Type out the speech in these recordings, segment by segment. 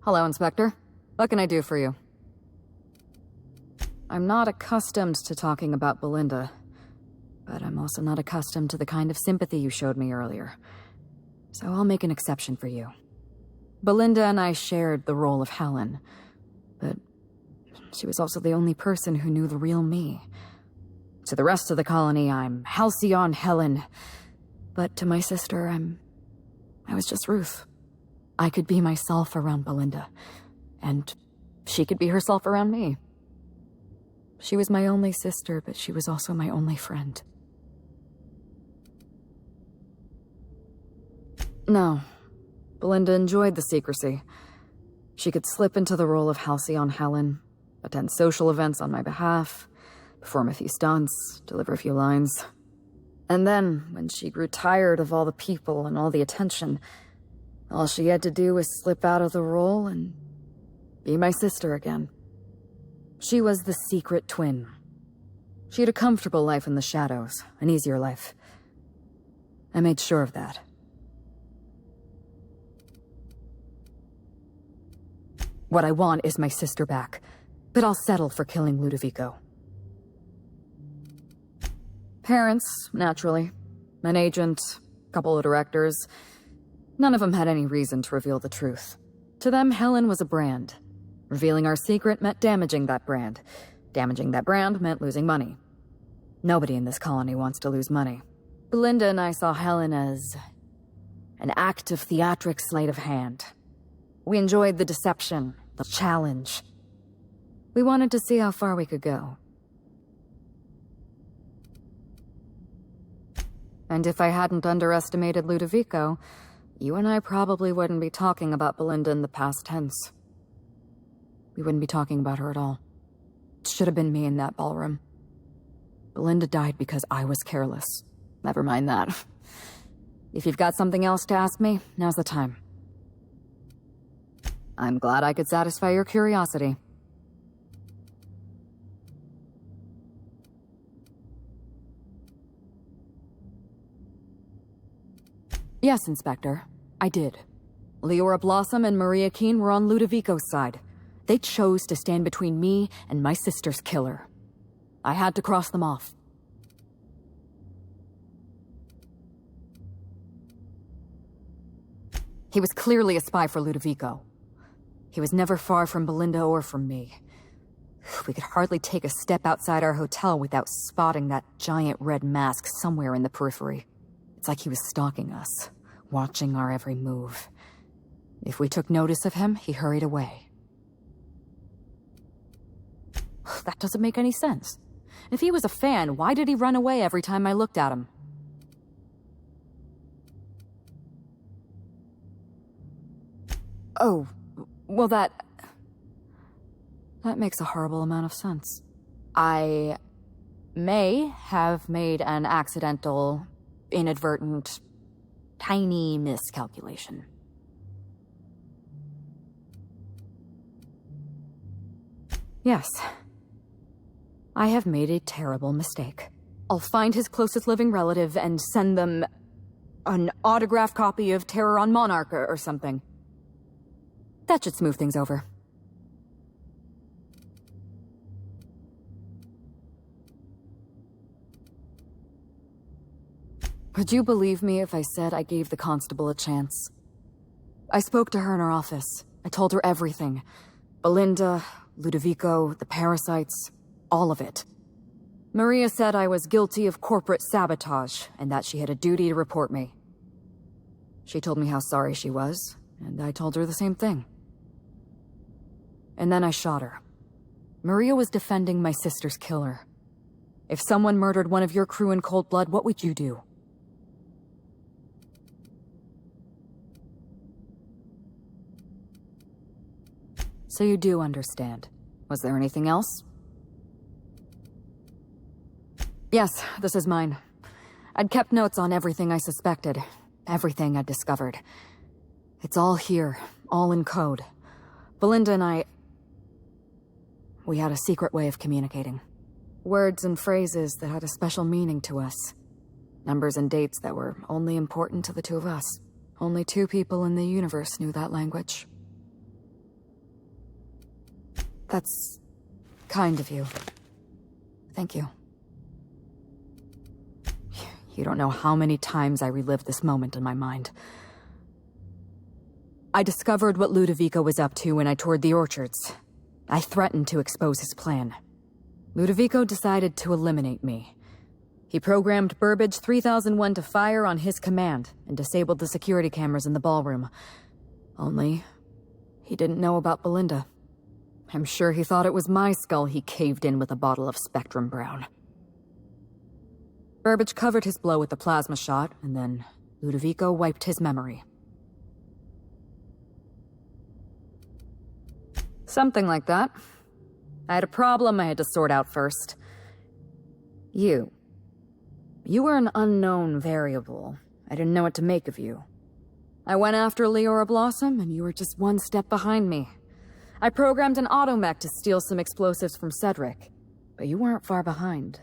Hello, Inspector. What can I do for you? I'm not accustomed to talking about Belinda, but I'm also not accustomed to the kind of sympathy you showed me earlier. So I'll make an exception for you. Belinda and I shared the role of Helen, but she was also the only person who knew the real me. To the rest of the colony, I'm Halcyon Helen, but to my sister, I was just Ruth. I could be myself around Belinda, and she could be herself around me. She was my only sister, but she was also my only friend. No, Belinda enjoyed the secrecy. She could slip into the role of Halcyon Helen, attend social events on my behalf, perform a few stunts, deliver a few lines. And then, when she grew tired of all the people and all the attention, all she had to do was slip out of the role and be my sister again. She was the secret twin. She had a comfortable life in the shadows, an easier life. I made sure of that. What I want is my sister back, but I'll settle for killing Ludovico. Parents, naturally. An agent, a couple of directors. None of them had any reason to reveal the truth. To them, Helen was a brand. Revealing our secret meant damaging that brand. Damaging that brand meant losing money. Nobody in this colony wants to lose money. Belinda and I saw Helen as an act of theatric sleight of hand. We enjoyed the deception, the challenge. We wanted to see how far we could go. And if I hadn't underestimated Ludovico, you and I probably wouldn't be talking about Belinda in the past tense. We wouldn't be talking about her at all. It should have been me in that ballroom. Belinda died because I was careless. Never mind that. If you've got something else to ask me, now's the time. I'm glad I could satisfy your curiosity. Yes, Inspector. I did. Leora Blossom and Maria Keene were on Ludovico's side. They chose to stand between me and my sister's killer. I had to cross them off. He was clearly a spy for Ludovico. He was never far from Belinda or from me. We could hardly take a step outside our hotel without spotting that giant red mask somewhere in the periphery. It's like he was stalking us, watching our every move. If we took notice of him, he hurried away. That doesn't make any sense. If he was a fan, why did he run away every time I looked at him? Oh, well that makes a horrible amount of sense. I may have made an accidental, inadvertent, tiny miscalculation. Yes. I have made a terrible mistake. I'll find his closest living relative and send them an autographed copy of Terror on Monarch or something. That should smooth things over. Would you believe me if I said I gave the constable a chance? I spoke to her in her office. I told her everything. Belinda, Ludovico, the parasites, all of it. Maria said I was guilty of corporate sabotage, and that she had a duty to report me. She told me how sorry she was, and I told her the same thing. And then I shot her. Maria was defending my sister's killer. If someone murdered one of your crew in cold blood, what would you do? So you do understand. Was there anything else? Yes, this is mine. I'd kept notes on everything I suspected, everything I'd discovered. It's all here, all in code. Belinda and we had a secret way of communicating. Words and phrases that had a special meaning to us. Numbers and dates that were only important to the two of us. Only two people in the universe knew that language. That's kind of you. Thank you. You don't know how many times I relived this moment in my mind. I discovered what Ludovico was up to when I toured the orchards. I threatened to expose his plan. Ludovico decided to eliminate me. He programmed Burbage 3001 to fire on his command and disabled the security cameras in the ballroom. Only, he didn't know about Belinda. I'm sure he thought it was my skull he caved in with a bottle of Spectrum Brown. Burbage covered his blow with the plasma shot, and then Ludovico wiped his memory. Something like that. I had a problem I had to sort out first. You. You were an unknown variable. I didn't know what to make of you. I went after Leora Blossom, and you were just one step behind me. I programmed an automech to steal some explosives from Cedric, but you weren't far behind.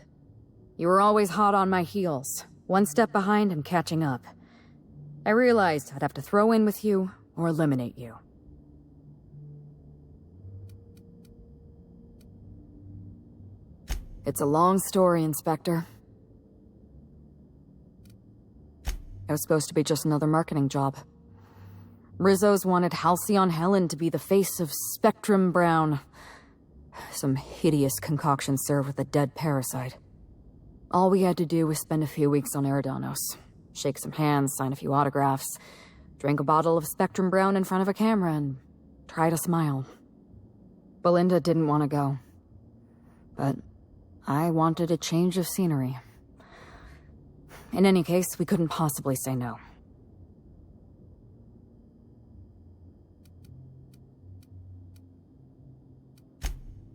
You were always hot on my heels, one step behind and catching up. I realized I'd have to throw in with you or eliminate you. It's a long story, Inspector. It was supposed to be just another marketing job. Rizzo's wanted Halcyon Helen to be the face of Spectrum Brown. Some hideous concoction served with a dead parasite. All we had to do was spend a few weeks on Eridanos, shake some hands, sign a few autographs, drink a bottle of Spectrum Brown in front of a camera, and try to smile. Belinda didn't want to go, but I wanted a change of scenery. In any case, we couldn't possibly say no.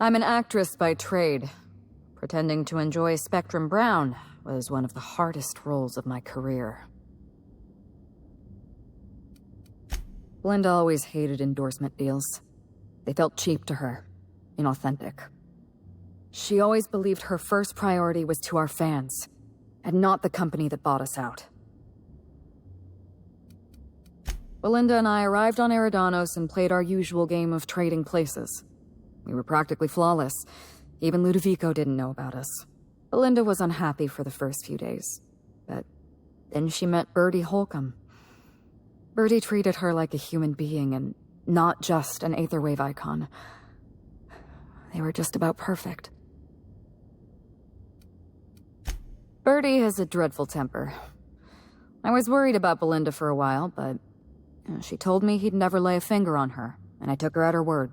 I'm an actress by trade. Pretending to enjoy Spectrum Brown was one of the hardest roles of my career. Belinda always hated endorsement deals. They felt cheap to her, inauthentic. She always believed her first priority was to our fans, and not the company that bought us out. Belinda and I arrived on Eridanos and played our usual game of trading places. We were practically flawless. Even Ludovico didn't know about us. Belinda was unhappy for the first few days, but then she met Bertie Holcomb. Bertie treated her like a human being and not just an Aetherwave icon. They were just about perfect. Bertie has a dreadful temper. I was worried about Belinda for a while, but she told me he'd never lay a finger on her, and I took her at her word.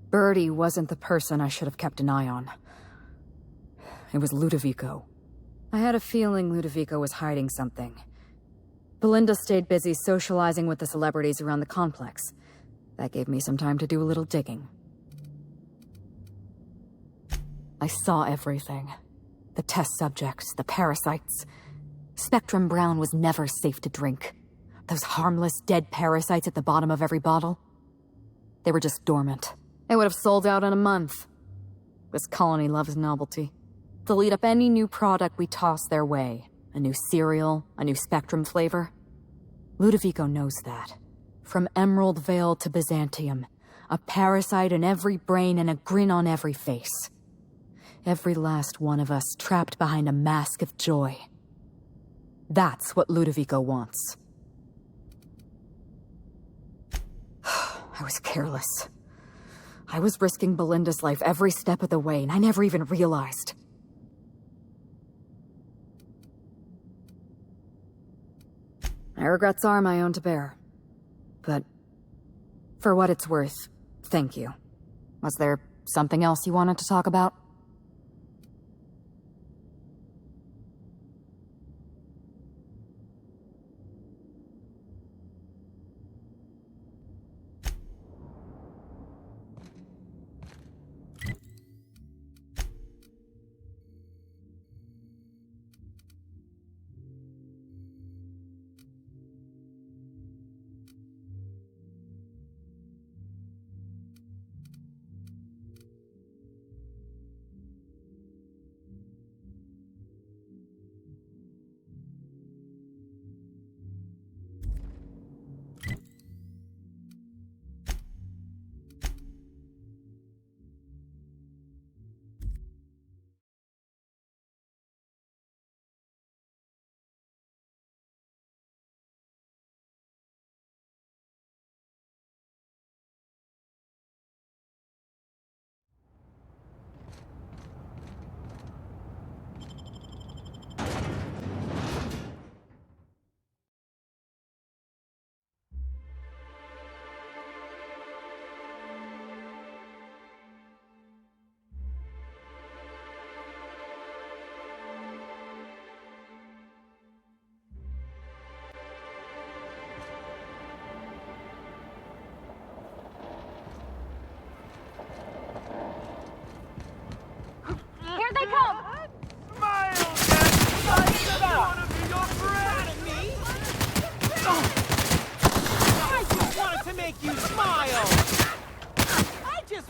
Bertie wasn't the person I should have kept an eye on. It was Ludovico. I had a feeling Ludovico was hiding something. Belinda stayed busy socializing with the celebrities around the complex. That gave me some time to do a little digging. I saw everything. The test subjects, the parasites. Spectrum Brown was never safe to drink. Those harmless, dead parasites at the bottom of every bottle. They were just dormant. They would have sold out in a month. This colony loves novelty. They'll eat up any new product we toss their way. A new cereal, a new Spectrum flavor. Ludovico knows that. From Emerald Vale to Byzantium. A parasite in every brain and a grin on every face. Every last one of us trapped behind a mask of joy. That's what Ludovico wants. I was careless. I was risking Belinda's life every step of the way, and I never even realized. My regrets are my own to bear. But for what it's worth, thank you. Was there something else you wanted to talk about?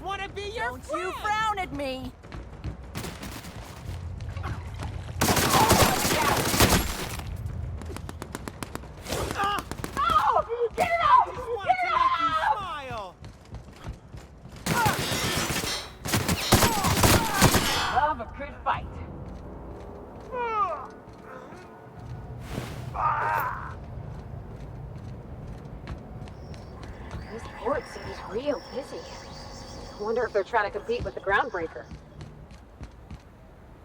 want to be your Don't friend! you frown at me! Oh! Get it out! I just Get wanted it to out! make you smile! Love a good fight. This port seems real busy. I wonder if they're trying to compete with the Groundbreaker.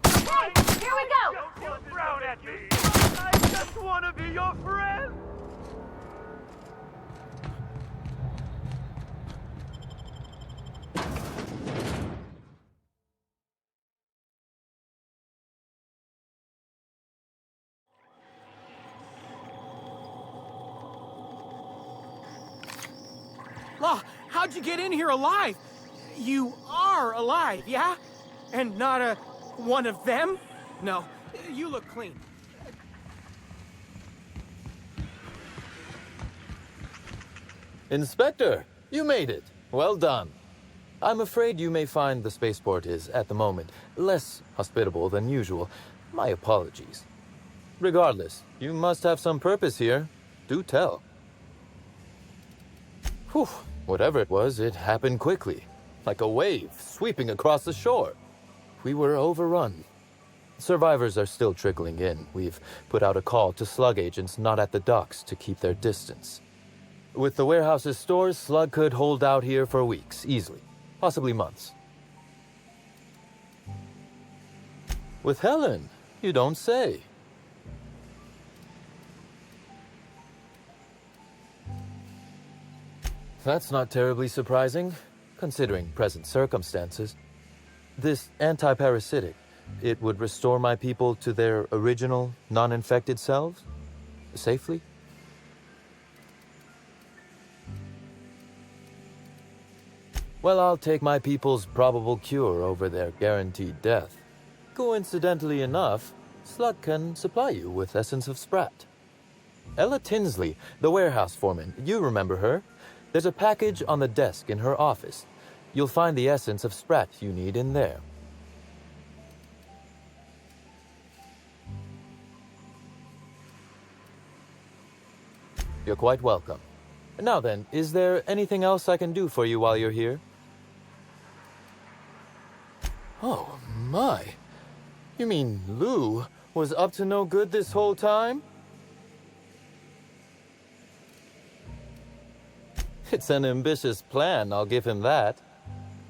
Hey, here we go! Don't frown at me! I just want to be your friend! Law, how'd you get in here alive? You are alive, yeah? And not one of them? No, you look clean. Inspector, you made it. Well done. I'm afraid you may find the spaceport is, at the moment, less hospitable than usual. My apologies. Regardless, you must have some purpose here. Do tell. Whew, whatever it was, it happened quickly. Like a wave sweeping across the shore. We were overrun. Survivors are still trickling in. We've put out a call to slug agents not at the docks to keep their distance. With the warehouse's stores, Slug could hold out here for weeks, easily. Possibly months. With Helen, you don't say. That's not terribly surprising, considering present circumstances. This anti-parasitic, it would restore my people to their original, non-infected selves? Safely? Well, I'll take my people's probable cure over their guaranteed death. Coincidentally enough, Slug can supply you with Essence of Sprat. Ella Tinsley, the warehouse foreman, you remember her? There's a package on the desk in her office. You'll find the Essence of Sprat you need in there. You're quite welcome. Now then, is there anything else I can do for you while you're here? Oh, my. You mean Lou was up to no good this whole time? It's an ambitious plan, I'll give him that.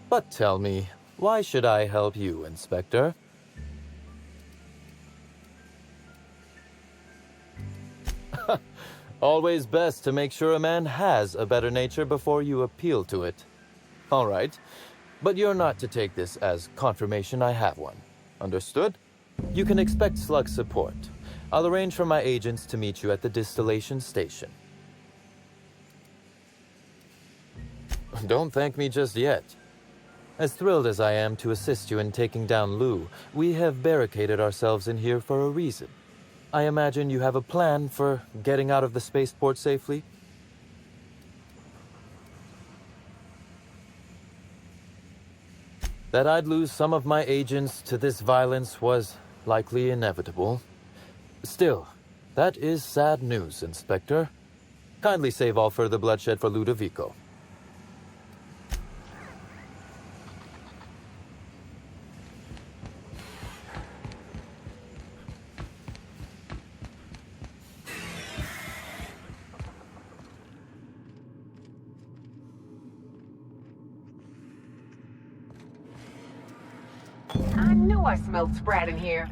But tell me, why should I help you, Inspector? Always best to make sure a man has a better nature before you appeal to it. All right. But you're not to take this as confirmation I have one. Understood? You can expect Slug support. I'll arrange for my agents to meet you at the distillation station. Don't thank me just yet. As thrilled as I am to assist you in taking down Lou, we have barricaded ourselves in here for a reason. I imagine you have a plan for getting out of the spaceport safely? That I'd lose some of my agents to this violence was likely inevitable. Still, that is sad news, Inspector. Kindly save all further bloodshed for Ludovico. I knew I smelled Sprat in here.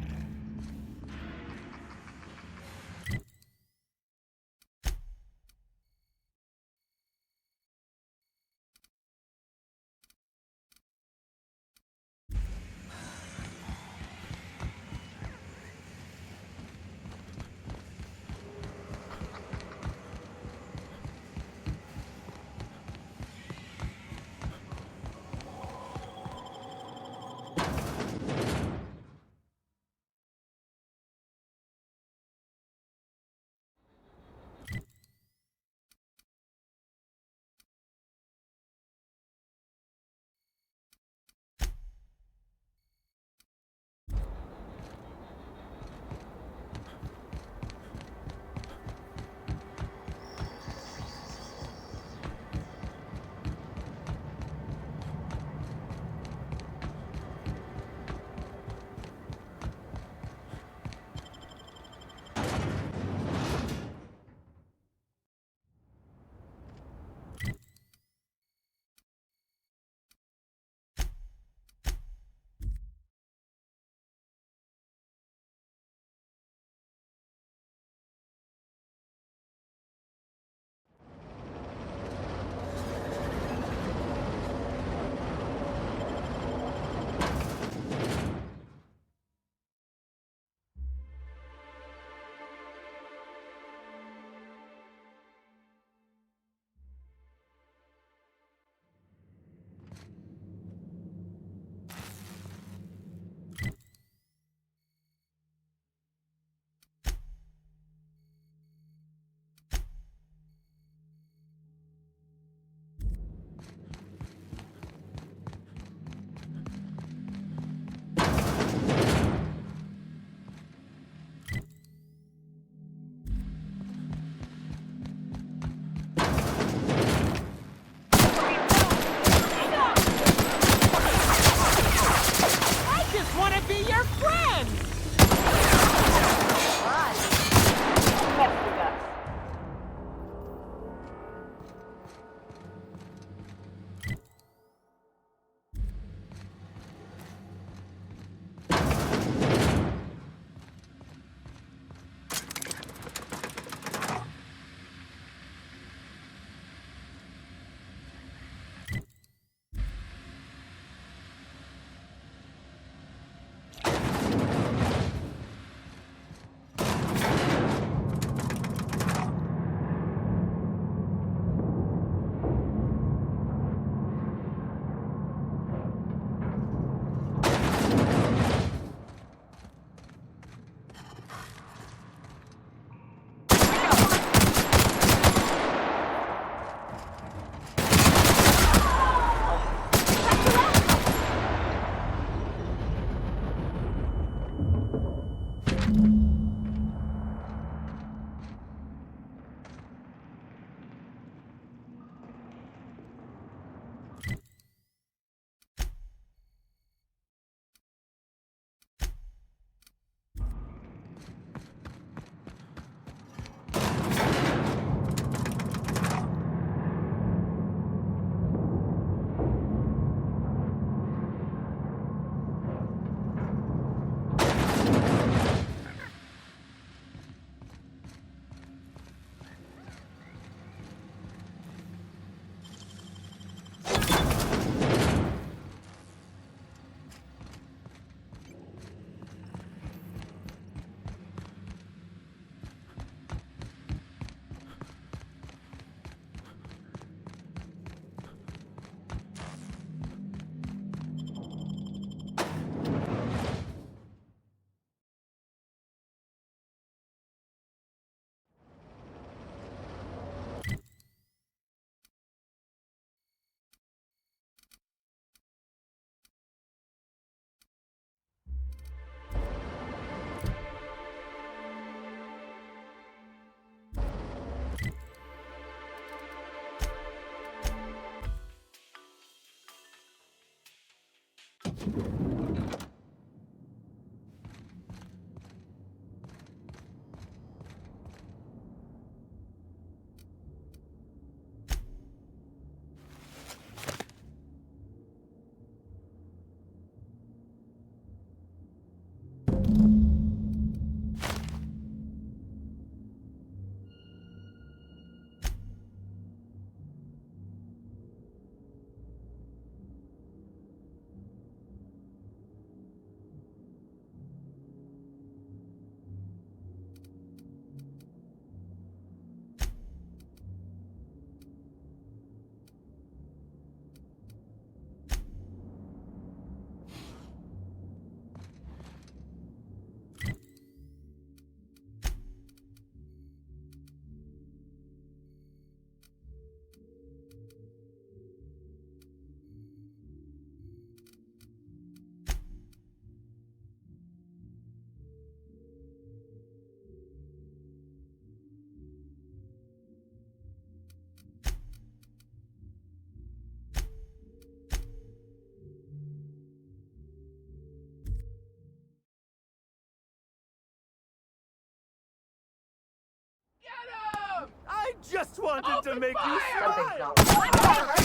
just wanted to make you Something's smile! not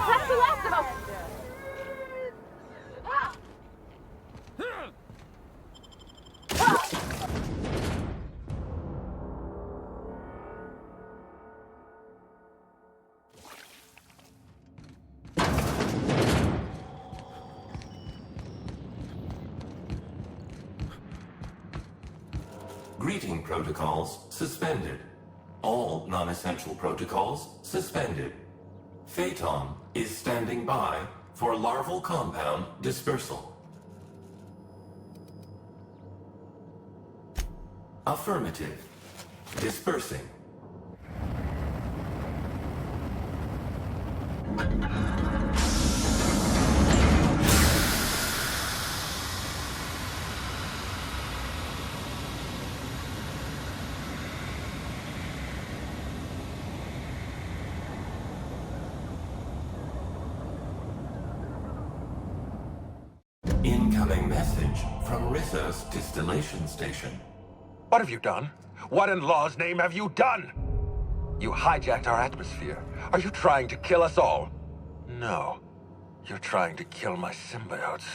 That's the last of them! Greeting protocols suspended. All non-essential protocols suspended. Phaeton is standing by for larval compound dispersal. Affirmative. Dispersing. Incoming message from Rissa's distillation station. What have you done? What in law's name have you done? You hijacked our atmosphere. Are you trying to kill us all? No. You're trying to kill my symbiotes.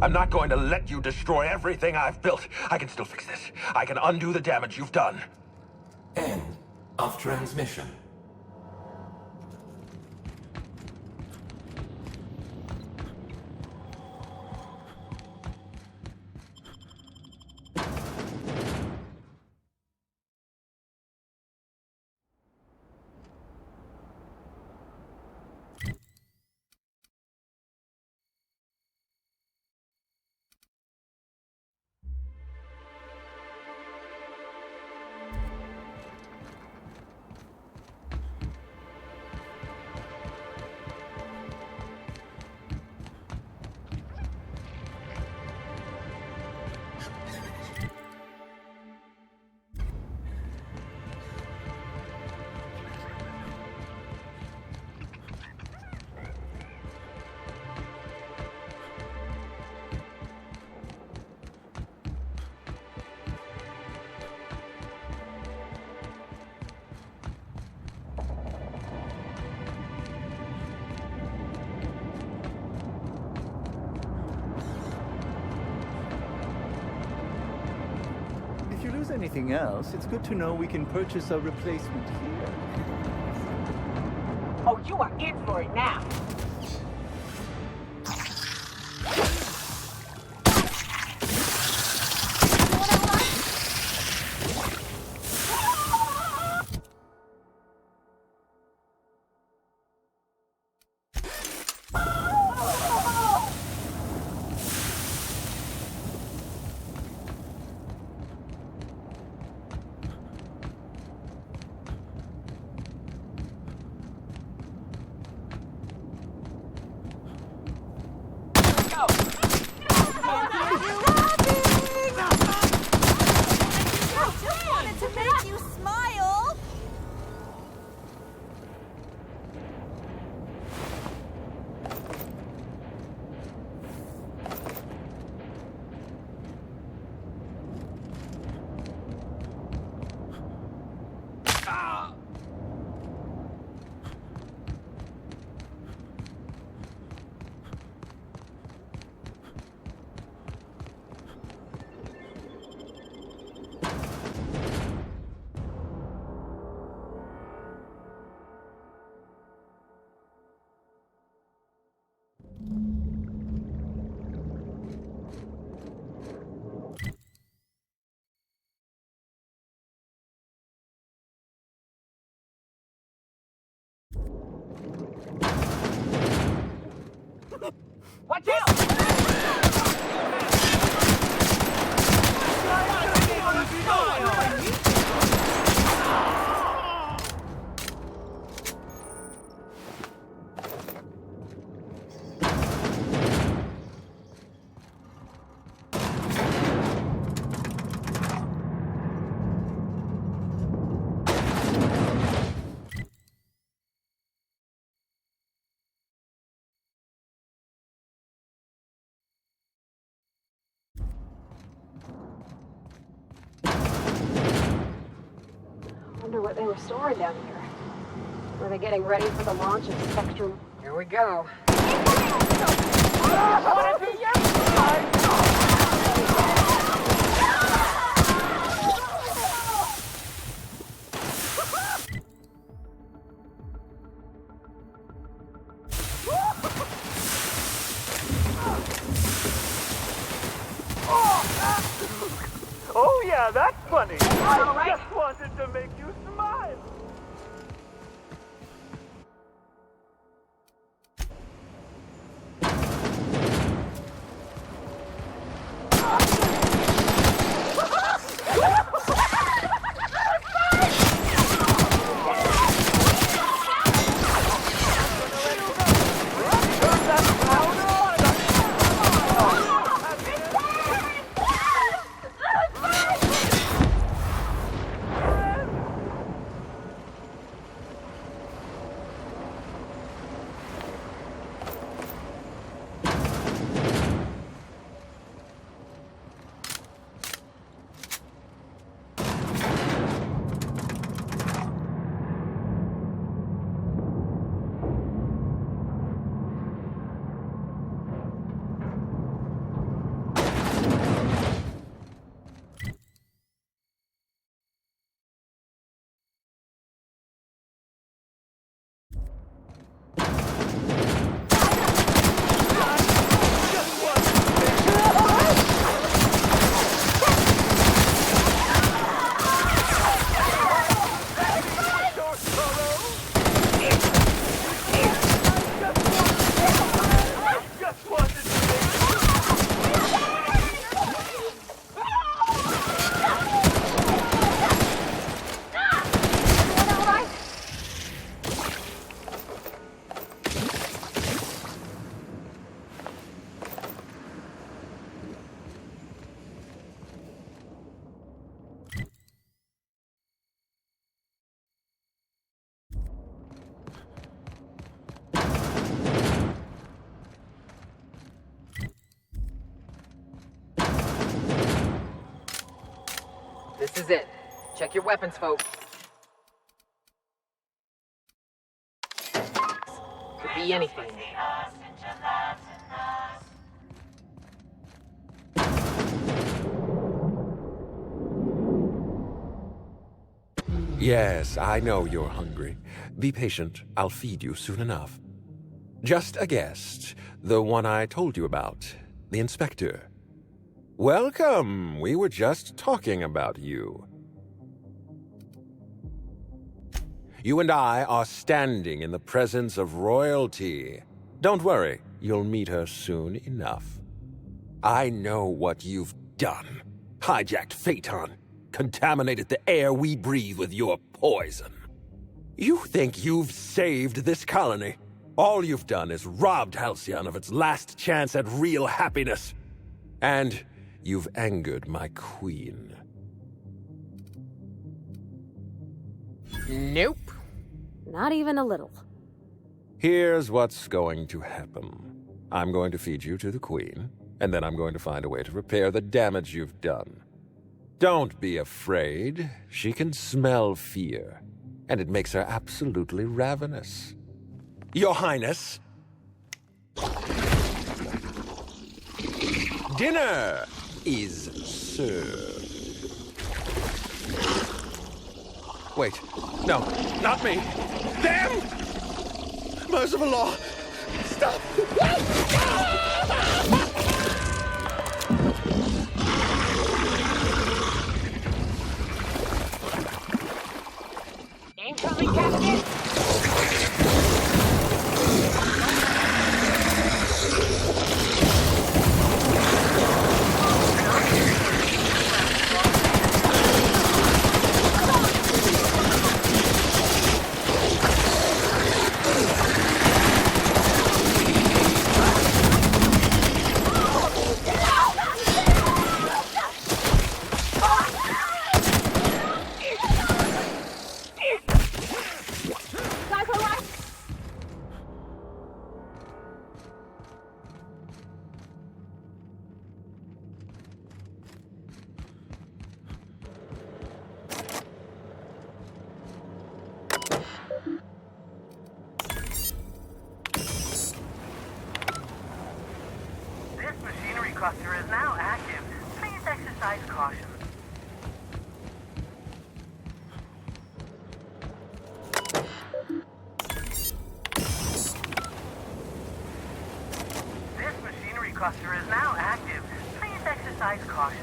I'm not going to let you destroy everything I've built. I can still fix this. I can undo the damage you've done. End of transmission. If you lose anything else, it's good to know we can purchase a replacement here. Oh, you are in for it now! Watch out! Wonder what they were storing down here. Were they getting ready for the launch of Spectrum? Here we go. Oh yeah, that's funny. All right. Just wanted to make you smile. This is it. Check your weapons, folks. Could be anything. Yes, I know you're hungry. Be patient. I'll feed you soon enough. Just a guest. The one I told you about. The inspector. Welcome. We were just talking about you. You and I are standing in the presence of royalty. Don't worry. You'll meet her soon enough. I know what you've done. Hijacked Phaeton. Contaminated the air we breathe with your poison. You think you've saved this colony? All you've done is robbed Halcyon of its last chance at real happiness. And you've angered my queen. Nope. Not even a little. Here's what's going to happen. I'm going to feed you to the queen, and then I'm going to find a way to repair the damage you've done. Don't be afraid. She can smell fear, and it makes her absolutely ravenous. Your Highness, dinner is served. Wait, no, not me. Damn! Merciful law, stop! Incoming, Captain! cluster is now active. Please exercise caution. This machinery cluster is now active. Please exercise caution.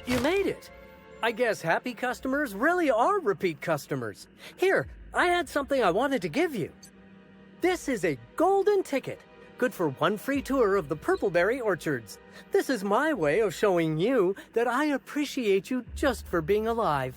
You made it! I guess happy customers really are repeat customers. Here, I had something I wanted to give you. This is a golden ticket, good for one free tour of the Purpleberry Orchards. This is my way of showing you that I appreciate you just for being alive.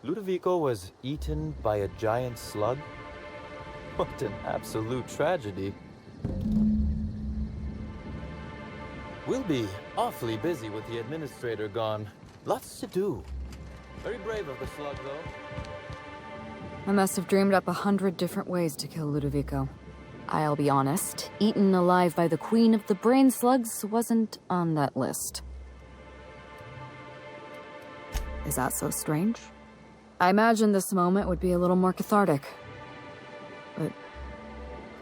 Ludovico was eaten by a giant slug? What an absolute tragedy. We'll be awfully busy with the administrator gone. Lots to do. Very brave of the slug, though. I must have dreamed up 100 different ways to kill Ludovico. I'll be honest, eaten alive by the queen of the brain slugs wasn't on that list. Is that so strange? I imagined this moment would be a little more cathartic. But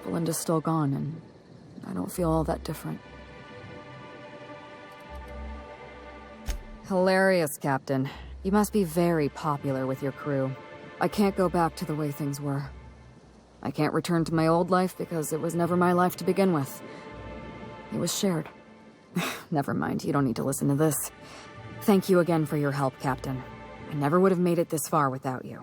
Belinda's still gone, and I don't feel all that different. Hilarious, Captain. You must be very popular with your crew. I can't go back to the way things were. I can't return to my old life because it was never my life to begin with. It was shared. Never mind, you don't need to listen to this. Thank you again for your help, Captain. I never would have made it this far without you.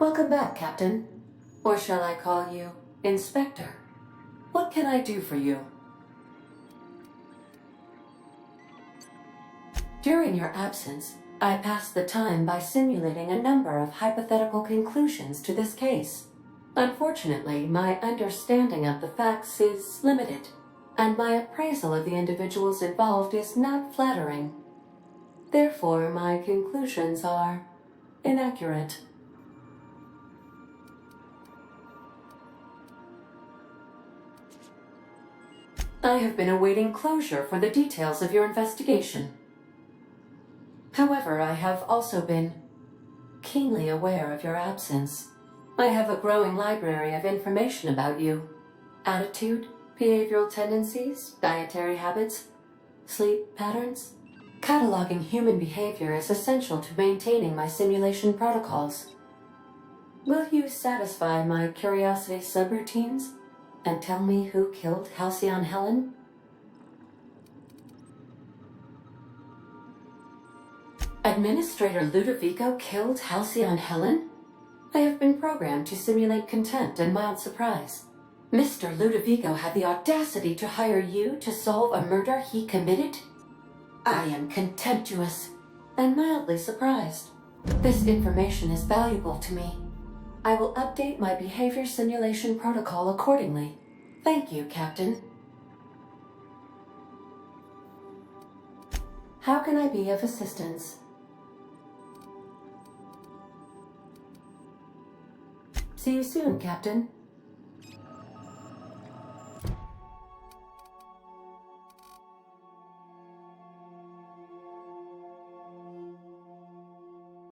Welcome back, Captain. Or shall I call you Inspector, what can I do for you? During your absence, I passed the time by simulating a number of hypothetical conclusions to this case. Unfortunately, my understanding of the facts is limited, and my appraisal of the individuals involved is not flattering. Therefore, my conclusions are inaccurate. I have been awaiting closure for the details of your investigation. However, I have also been keenly aware of your absence. I have a growing library of information about you. Attitude, behavioral tendencies, dietary habits, sleep patterns. Cataloging human behavior is essential to maintaining my simulation protocols. Will you satisfy my curiosity subroutines and tell me who killed Halcyon Helen? Administrator Ludovico killed Halcyon Helen? I have been programmed to simulate contempt and mild surprise. Mr. Ludovico had the audacity to hire you to solve a murder he committed? I am contemptuous and mildly surprised. This information is valuable to me. I will update my behavior simulation protocol accordingly. Thank you, Captain. How can I be of assistance? See you soon, Captain.